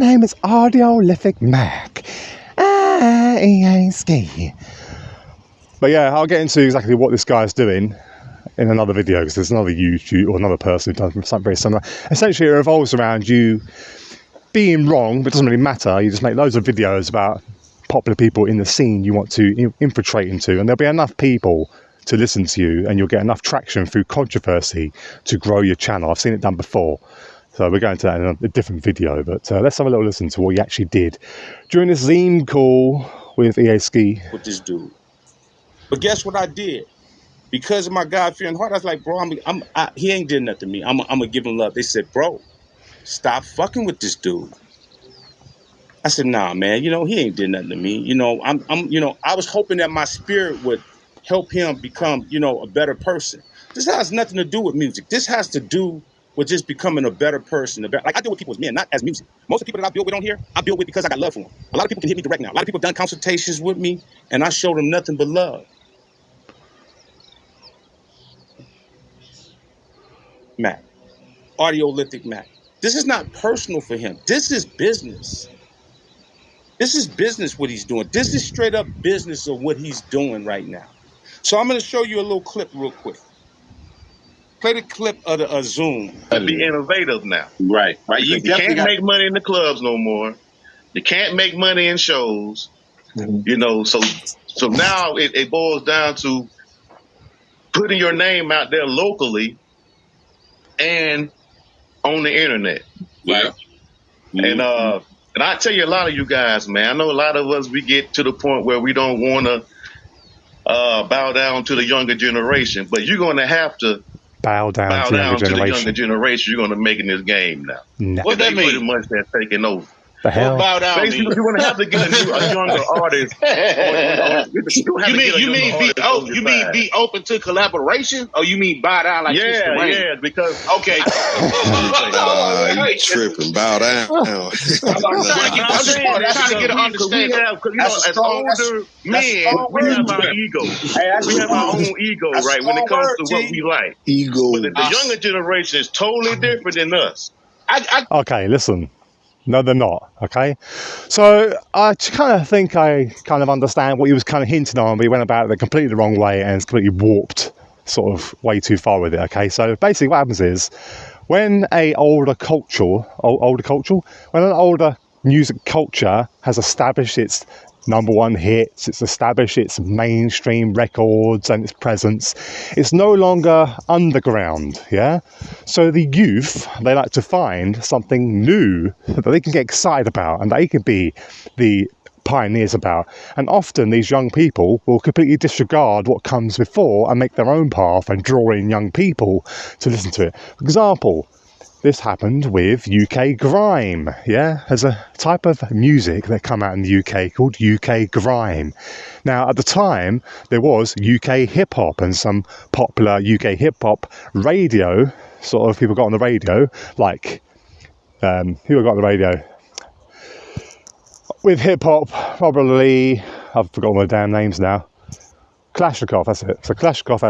name is Audiolithicmack. Ski. But yeah, I'll get into exactly what this guy's doing in another video, because there's another YouTube or another person who does something very similar. Essentially, it revolves around you being wrong, but it doesn't really matter. You just make loads of videos about popular people in the scene you want to infiltrate into, and there'll be enough people to listen to you, and you'll get enough traction through controversy to grow your channel. I've seen it done before, so we're going to that in a different video. But let's have a little listen to what he actually did during this Zoom call with EA Ski. With this dude. But guess what I did? Because of my God-fearing heart, I was like, bro, he ain't did nothing to me. I'm gonna give him love. They said, bro, stop fucking with this dude. I said, nah, man, he ain't did nothing to me. I was hoping that my spirit would help him become, a better person. This has nothing to do with music. This has to do with just becoming a better person. Like, I deal with people as men, not as music. Most of the people that I build with on here, I build with because I got love for them. A lot of people can hit me direct now. A lot of people have done consultations with me, and I show them nothing but love. Mac, Audiolithicmack. This is not personal for him. This is business. This is business what he's doing. This is straight up business of what he's doing right now. So I'm going to show you a little clip real quick. Play the clip of the Zoom. Be innovative now. Right. You can't make money in the clubs no more. You can't make money in shows. So now it boils down to putting your name out there locally and on the internet. Right. And I tell you, a lot of you guys, man, I know a lot of us, we get to the point where we don't want to bow down to the younger generation, but you're going to have to bow down to the younger generation. You're going to make in this game now. No. What that mean? Pretty much they're taking over. The hell? Bow down. Basically, you're going to have to get a younger artist. You mean be open to collaboration, or you mean bow down like yeah, because okay. You tripping? Bow down. I'm just trying to get an understanding. As older men, we have our ego. We have our own ego, right? When it comes to what we like. Ego. But the younger generation is totally different than us. Okay, listen. No, they're not, okay? So I kind of think I kind of understand what he was kind of hinting on, but he went about it the completely wrong way and it's completely warped sort of way too far with it, okay? So basically what happens is when an older music culture has established its #1 hits, it's established its mainstream records and its presence, it's no longer underground, yeah? So the youth, they like to find something new that they can get excited about and they can be the pioneers about. And often these young people will completely disregard what comes before and make their own path and draw in young people to listen to it. For example, this happened with UK grime, yeah? There's a type of music that come out in the UK called UK grime. Now, at the time, there was UK hip-hop and some popular UK hip-hop radio, sort of people got on the radio, like, who got on the radio? With hip-hop, probably, I've forgotten my damn names now. Kalashnikov, that's it. So Kalashnikov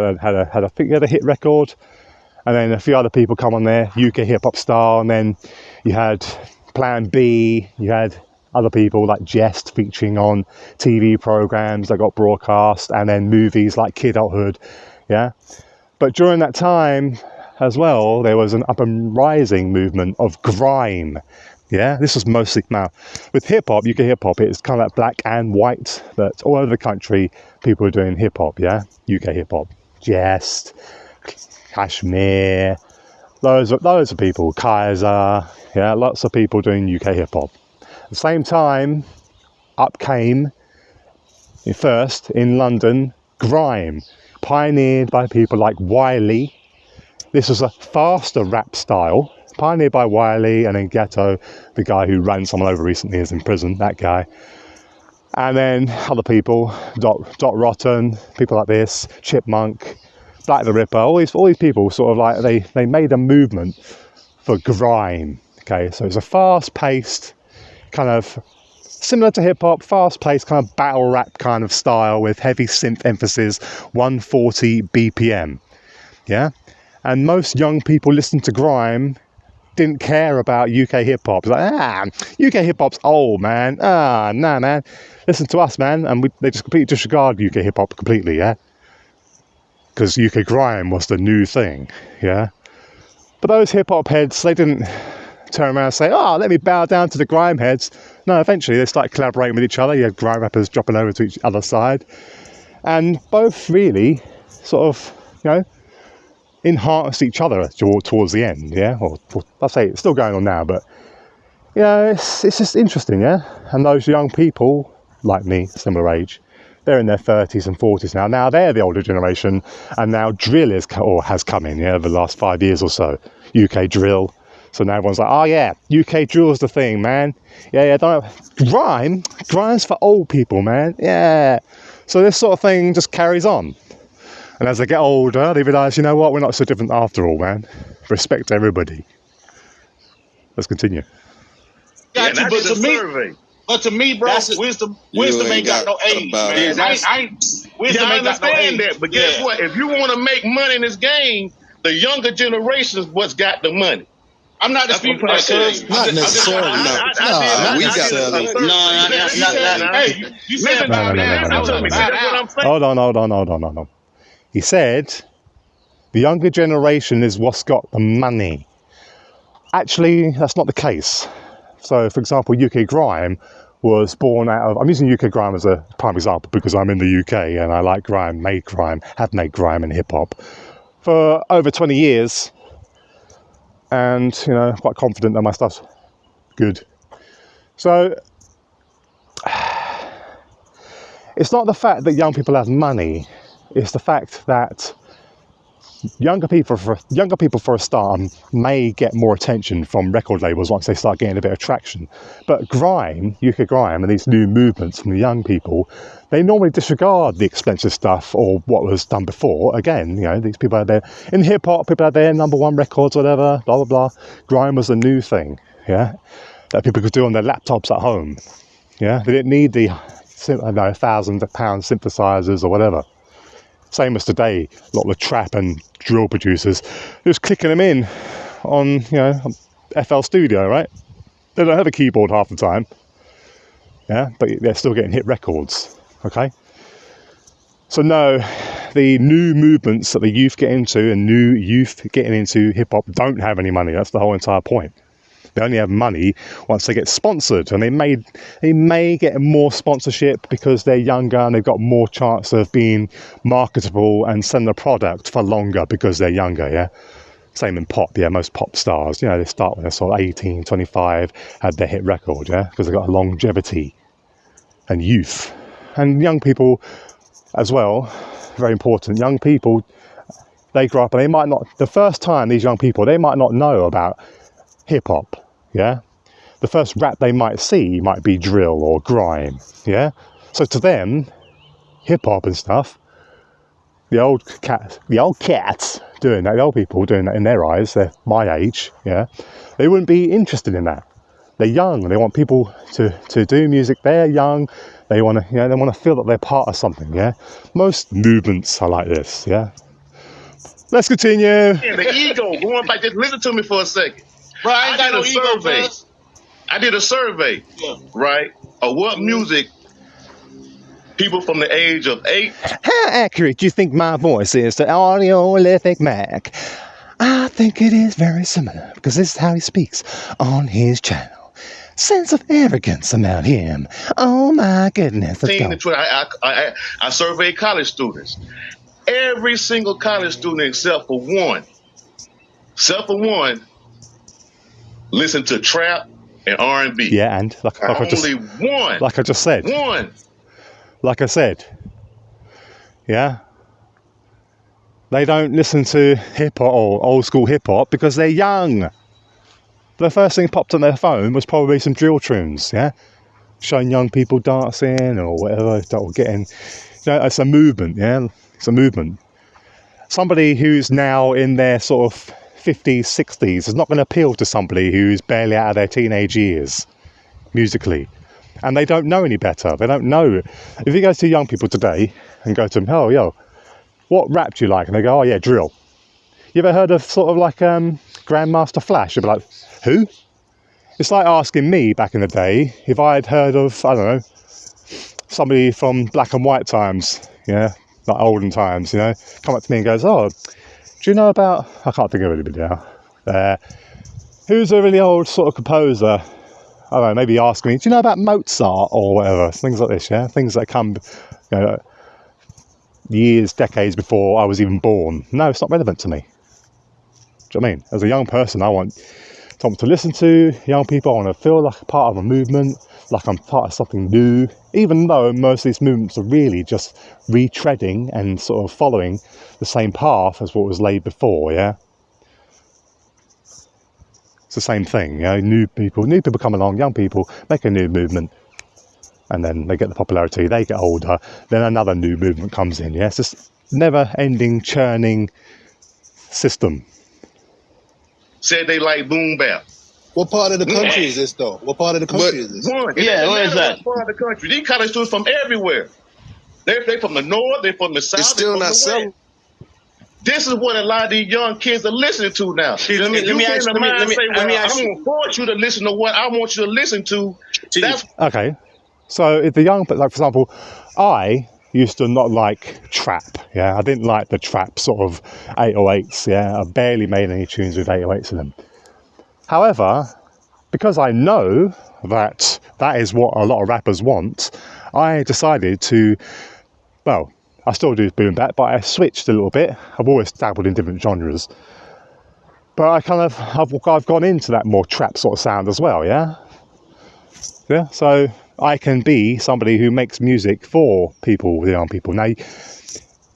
had a hit record. And then a few other people come on there, UK hip-hop star, and then you had Plan B, you had other people like Jest featuring on TV programs that got broadcast, and then movies like Kid Adulthood, yeah? But during that time as well, there was an up and rising movement of grime, yeah? This was mostly, now, with hip-hop, UK hip-hop, it's kind of like black and white, but all over the country, people were doing hip-hop, yeah? UK hip-hop, Jest, Kashmir, loads of people, Kaiser, yeah, lots of people doing UK hip-hop. At the same time, up came, first in London, grime, pioneered by people like Wiley. This was a faster rap style, pioneered by Wiley, and then Ghetto, the guy who ran someone over recently, is in prison, that guy. And then other people, Dot Rotten, people like this, Chipmunk, Black the Ripper, all these people sort of like, they made a movement for grime, okay? So it's a fast-paced, kind of similar to hip-hop, fast-paced kind of battle rap kind of style with heavy synth emphasis, 140 BPM, yeah? And most young people listen to grime didn't care about UK hip hop. It's like, UK hip hop's old, man. Nah, man. Listen to us, man. And they just completely disregard UK hip hop completely, yeah? Because UK grime was the new thing, yeah? But those hip hop heads, they didn't turn around and say, let me bow down to the grime heads. No, eventually they started collaborating with each other. You had grime rappers dropping over to each other's side. And both really sort of, enhanced each other towards the end, yeah? Or I'll say it's still going on now, but, it's just interesting, yeah? And those young people, like me, similar age, they're in their 30s and 40s now. Now they're the older generation, and now drill has come in, over the last 5 years or so. UK drill. So now everyone's like, UK drill's the thing, man. Yeah, grime's for old people, man. Yeah. So this sort of thing just carries on. And as they get older, they realise, you know what, we're not so different after all, man. Respect everybody. Let's continue. Got you, but to me, bro, wisdom ain't got no age, man. Wisdom ain't got no age. That, but guess what? If you want to make money in this game, the younger generation's what's got the money. I'm not disputing that, cuz. Not necessarily. Hey, you said no. Hold on. He said the younger generation is what's got the money. Actually, that's not the case. So, for example, UK grime was born out of... I'm using UK grime as a prime example because I'm in the UK and I like grime, have made grime and hip-hop for over 20 years. And, quite confident that my stuff's good. So, it's not the fact that young people have money. It's the fact that younger people for a start may get more attention from record labels once they start getting a bit of traction. But grime, UK grime, and these new movements from the young people, they normally disregard the expensive stuff or what was done before. Again, these people out there in hip hop, people out there, number 1 records, whatever, blah blah blah. Grime was a new thing, that people could do on their laptops at home. They didn't need the £1,000 synthesizers or whatever. Same as today, a lot of the trap and drill producers, just clicking them in on, FL Studio, right? They don't have a keyboard half the time, but they're still getting hit records, okay? So no, the new movements that the youth get into and new youth getting into hip-hop don't have any money. That's the whole entire point. They only have money once they get sponsored, and they may get more sponsorship because they're younger and they've got more chance of being marketable and selling the product for longer because they're younger, Same in pop, most pop stars, they start when they're sort of 18, 25, had their hit record, because they've got longevity and youth. And young people as well, very important, young people, they grow up and they might not, the first time these young people, they might not know about hip-hop, the first rap they might see might be drill or grime, so to them, hip-hop and stuff, the old cats doing that, the old people doing that in their eyes, they're my age, they wouldn't be interested in that. They're young, they want people to do music, they're young, they want to, they want to feel that they're part of something, Most movements are like this, Let's continue. The ego, going back, just listen to me for a second. Bro, I did a survey. I did a survey, right, of what music people from the age of 8. How accurate do you think my voice is to Audiolithicmack? I think it is very similar, because this is how he speaks on his channel. Sense of arrogance about him. Oh my goodness. Let's go. I surveyed college students. Every single college student except for one, listen to trap and R&B. Yeah, and like I just said. Like I said. They don't listen to hip-hop or old school hip-hop because they're young. The first thing popped on their phone was probably some drill tunes, showing young people dancing or whatever, or getting, it's a movement, it's a movement. Somebody who's now in their sort of 50s, 60s is not going to appeal to somebody who's barely out of their teenage years, musically. And they don't know any better. They don't know. If you go to young people today and go to them, oh, yo, what rap do you like? And they go, oh, yeah, drill. You ever heard of sort of like Grandmaster Flash? You'd be like, Who? It's like asking me back in the day if I had heard of, I don't know, somebody from black and white times, like olden times, come up to me and goes, oh, do you know about, I can't think of anybody now, who's a really old sort of composer? I don't know, maybe ask me, do you know about Mozart or whatever? Things like this, things that come, years, decades before I was even born. No, it's not relevant to me. Do you know what I mean? As a young person, I want something to listen to, young people. I want to feel like a part of a movement, like I'm part of something new, even though most of these movements are really just retreading and sort of following the same path as what was laid before, It's the same thing, new people come along, young people make a new movement, and then they get the popularity, they get older, then another new movement comes in, It's this never-ending, churning system. Said they like boom bap. What part of the country is this, though? What part of the country is this? Where is that? What part of the country? These college students from everywhere. They from the north, they from the south. It's still not selling. This is what a lot of these young kids are listening to now. Let me ask you. I'm going to force you to listen to what I want you to listen to. Okay. So if the young, like for example, I used to not like trap, I didn't like the trap sort of 808s, I barely made any tunes with 808s in them. However, because I know that is what a lot of rappers want, I decided to, well, I still do boom bap, but I switched a little bit. I've always dabbled in different genres, but I've gone into that more trap sort of sound as well, so I can be somebody who makes music for people, young people. Now,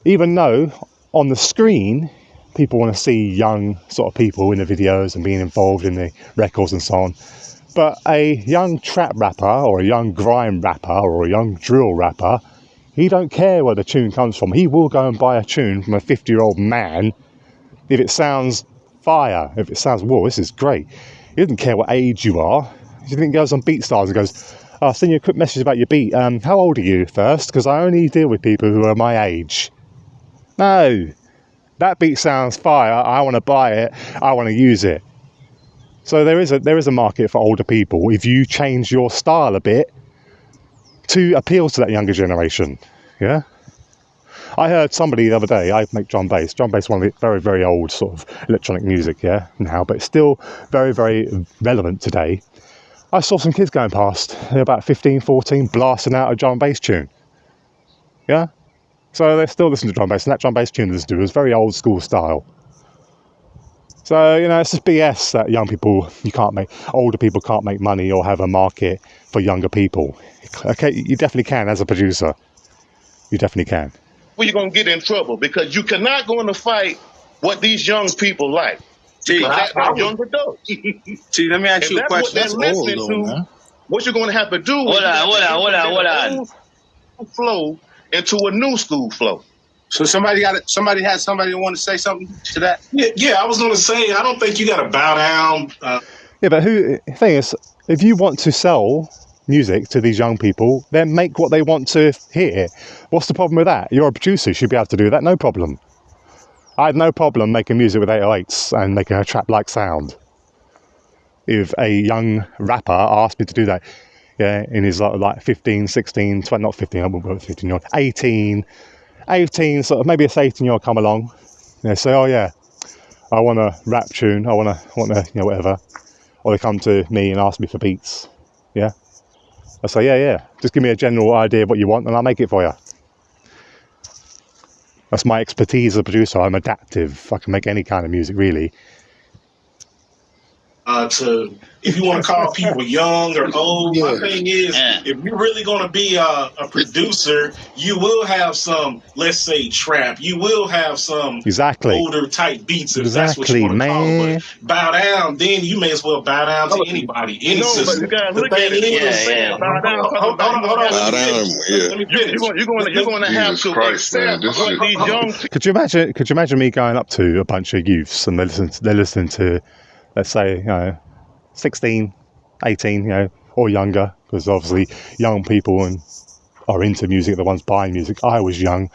even though on the screen people want to see young sort of people in the videos and being involved in the records and so on, but a young trap rapper or a young grime rapper or a young drill rapper, he don't care where the tune comes from. He will go and buy a tune from a 50-year-old man if it sounds fire, if it sounds, whoa, this is great. He doesn't care what age you are. He goes on BeatStars and goes, I'll send you a quick message about your beat. How old are you first? Because I only deal with people who are my age. No, that beat sounds fire. I want to buy it. I want to use it. So there is a market for older people if you change your style a bit to appeal to that younger generation. I heard somebody the other day, I make drum bass, one of the very, very old sort of electronic music, now, but it's still very, very relevant today. I saw some kids going past, they're about 15, 14, blasting out a drum and bass tune. So they're still listening to drum bass, and that drum bass tune they listen to was very old school style. So, it's just BS that older people can't make money or have a market for younger people. Okay, you definitely can as a producer. You definitely can. Well, you're going to get in trouble because you cannot go in to fight what these young people like. That's young adults. See, let me ask you a question. That's what they're listening to. What you're going to have to do is flow into a new school flow. So somebody want to say something to that? Yeah, I was going to say, I don't think you got to bow down. But the thing is, if you want to sell music to these young people, then make what they want to hear. What's the problem with that? You're a producer, you should be able to do that, no problem. I had no problem making music with 808s and making a trap-like sound. If a young rapper asked me to do that, in his like 15, 16, 20, not 15, I wouldn't go with 15-year-old, 18, sort of, maybe it's 18-year-old come along, say, oh yeah, I want a rap tune, I want to, whatever. Or they come to me and ask me for beats, I say, yeah, just give me a general idea of what you want and I'll make it for you. That's my expertise as a producer. I'm adaptive. I can make any kind of music, really. If you want to call people young or old, my thing is, if you're really going to be a producer, you will have some, let's say, trap. You will have some older type beats, if that's what you want to call it. But bow down, then you may as well bow down to anybody, any system. But you gotta look at it. Bow down. Hold on. You're going to have to accept what these young. Could you imagine me going up to a bunch of youths and they're listening to, let's say, 16, 18, or younger, because obviously young people are into music, the ones buying music. I was young,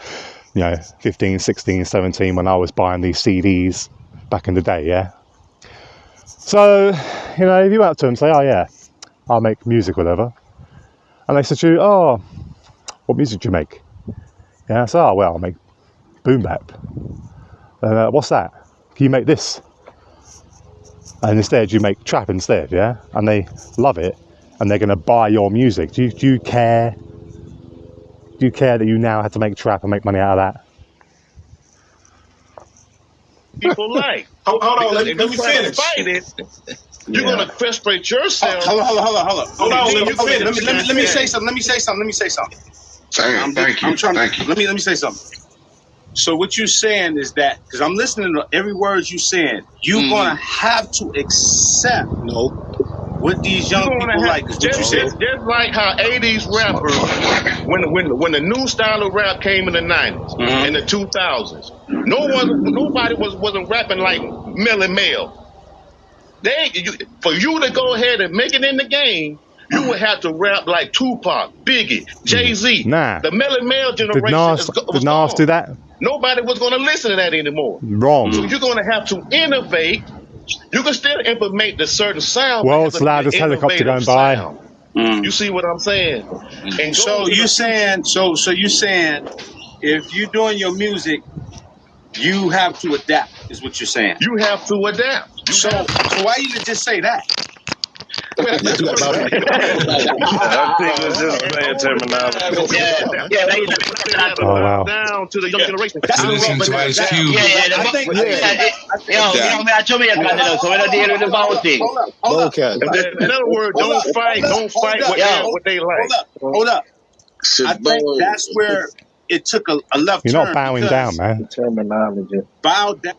15, 16, 17 when I was buying these CDs back in the day, So, you know, if you went up to them and say, oh yeah, I make music, whatever, and they said to you, oh, what music do you make? Yeah, I said, oh well, I make boom bap. What's that? Can you make this? And instead you make trap instead, yeah? And they love it, and they're gonna buy your music. Do you care? Do you care that you now have to make trap and make money out of that? People like. Hold on, let me finish. You're gonna frustrate yourself. Hold on. Let me say something. Damn, thank you. Let me say something. So what you're saying is that, because I'm listening to every word you're saying, you're gonna have to accept what these young people like. Just like how 80s rappers, when the new style of rap came in the 90s, in the 2000s, nobody wasn't rapping like Melly Mel. For you to go ahead and make it in the game, you would have to rap like Tupac, Biggie, Jay-Z. Nah. The Melly Mel generation did Nas do that? Nobody was going to listen to that anymore. Wrong. So you're going to have to innovate. You can still implement the certain sound. World's loudest helicopter going by. You see what I'm saying? And so you're saying, so you're saying, if you're doing your music, you have to adapt, is what you're saying. You have to adapt. So why you didn't just say that? I think it's just bad terminology. Oh wow. Down to the young generation. To listen to Ice Cube. In other words, don't fight what they like. Hold up. I think that's where it took a left turn. You're not bowing down, man. Terminology. Bow down.